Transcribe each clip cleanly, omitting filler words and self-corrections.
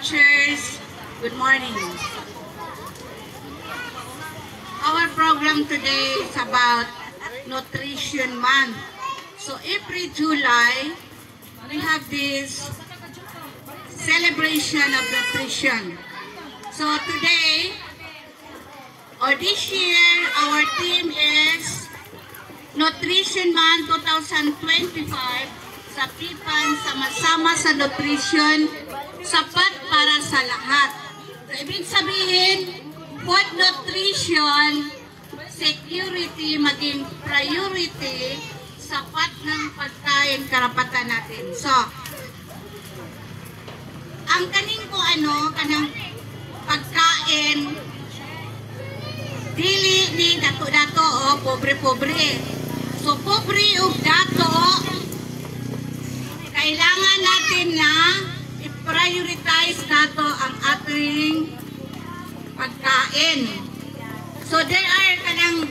teachers, good morning. Our program today is about Nutrition Month. So every July, we have this celebration of nutrition. So today, or this year, our theme is Nutrition Month 2025 sa PIPAN, sama-sama sa nutrition, sapat para sa lahat. So, ibig sabihin, food nutrition, security, maging priority, sapat ng pagkain, karapatan natin. So, ang kaning ko kanang pagkain, dili ni dato-dato, pobre-pobre. So, pobre o dato, kailangan natin na i-prioritize nato ang ating pagkain. So, there are kanang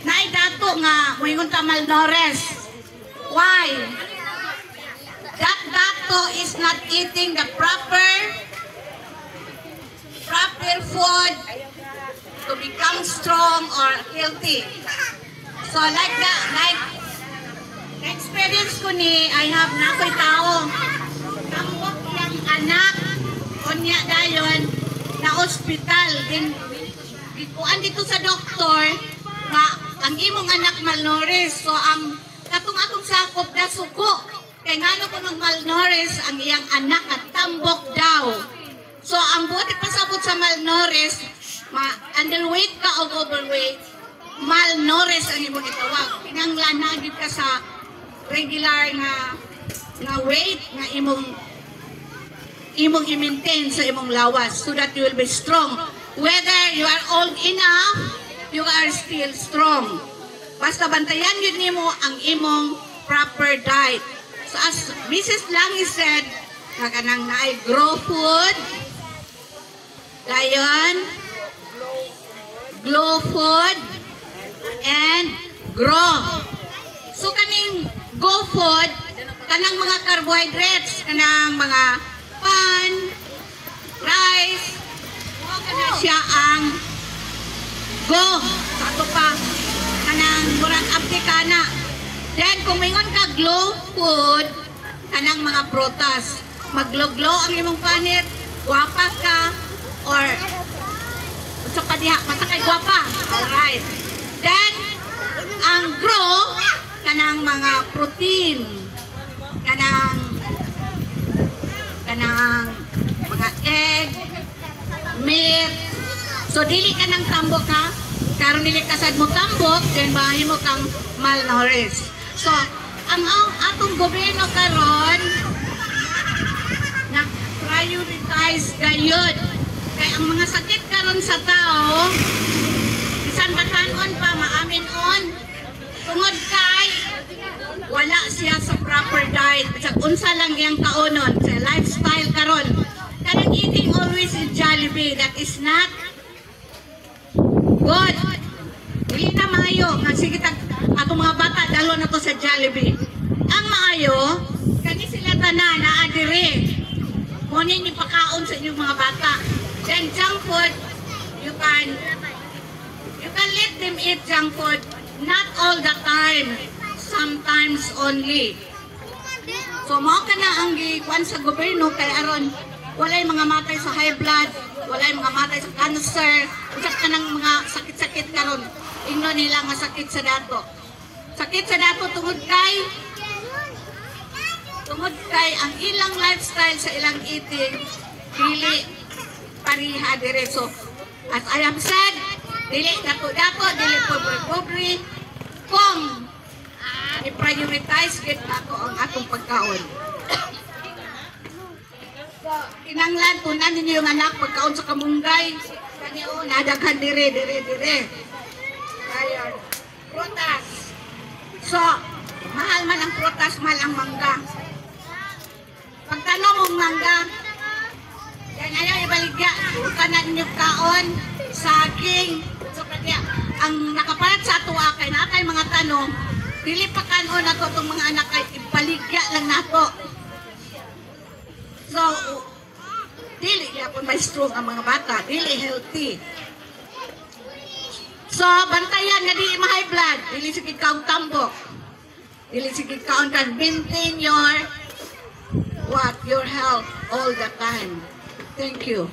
naidato nga, mayroon ta malnourished. Why? That dato is not eating the proper food to become strong or healthy. So like that, like experience ko ni, I have na ko'y tao, tambok yung anak, unya dayon, na ospital, din, kuan dito sa doktor, nga, ang imong anak malnourished, so ang katong sakop na suko, kaya nga ko ng malnourished, ang iyang anak at tambok daw. So ang buti pasabot sa malnourished, underweight ka o overweight, malnourished ang imong itawag. Pinanglanagid ka sa regular nga weight nga imong i-maintain sa imong lawas so that you will be strong. Whether you are old enough, you are still strong. Basta bantayan yun nimo ang imong proper diet. So as Mrs. Langi said, nga kanang naay grow food, dayon, glow food, and grow. So kaning go food, kanang mga carbohydrates, kanang mga pan, rice, kana siya ang go. Sa ato pa, kanang murang abdikana. Then kung mingon ka glow food, kanang mga prutas, maglo-glow ang imong panit, guwapa ka, or so kadiha, basta kay guwapa. Alright. Then, ang grow, kanang mga protein, kanang mga egg, meat. So, dili ka ng tambok ha. Karon dili kasad mo tambok, then bahay mo kang malnourished. So, ang atong gobyerno karon na-prioritize gayud. Kaya ang mga sakit karon sa tao, bisan batanon pa, maamin-on, tungod kay wala siya sa proper diet. Bisan unsa lang yang kaunon sa lifestyle karon. Kanang eating always in Jollibee, that is not good. Dili na maayo nga sige atong mga bata dalo na to sa Jollibee. Ang maayo kani sila tanan naa diri. Kunin ni pakaon sa inyong mga bata. Then junk food, you can let them eat junk food, not all the time, sometimes only. So mao kana ang gikuan sa gobyerno kay aron walay mga matay sa high blood, walay mga matay sa cancer, usak kanang mga sakit-sakit karon. Ingno nila nga sakit sa dato. Sakit sa dato tungod kay ang ilang lifestyle sa ilang eating dili pariha dire. So as I have said, dili dato-dato, dili pobre-pobre, kung i-prioritize gid nato ang atong pagkaon. So, kinanglan tunan ninyo yung anak pagkaon sa kamunggay, kaniyo nadaghan dire. Ayan, prutas. So, mahal man ang prutas, mahal ang mangga. Pagtanong mong mangga, yan ayaw ibaligya, tanan ninyo kaon, saging. So, kaya, ang nakaparat sa ato kay na kay mga tanong, dili pa kanon nato itong mga anak kay ibaligya lang nato. So, dili gyapon may strong ang mga bata, dili healthy. So, bantayan nga dili ma-high blood, dili sige kaong tambok. Dili sige kaong kan maintain your health all the time. Thank you.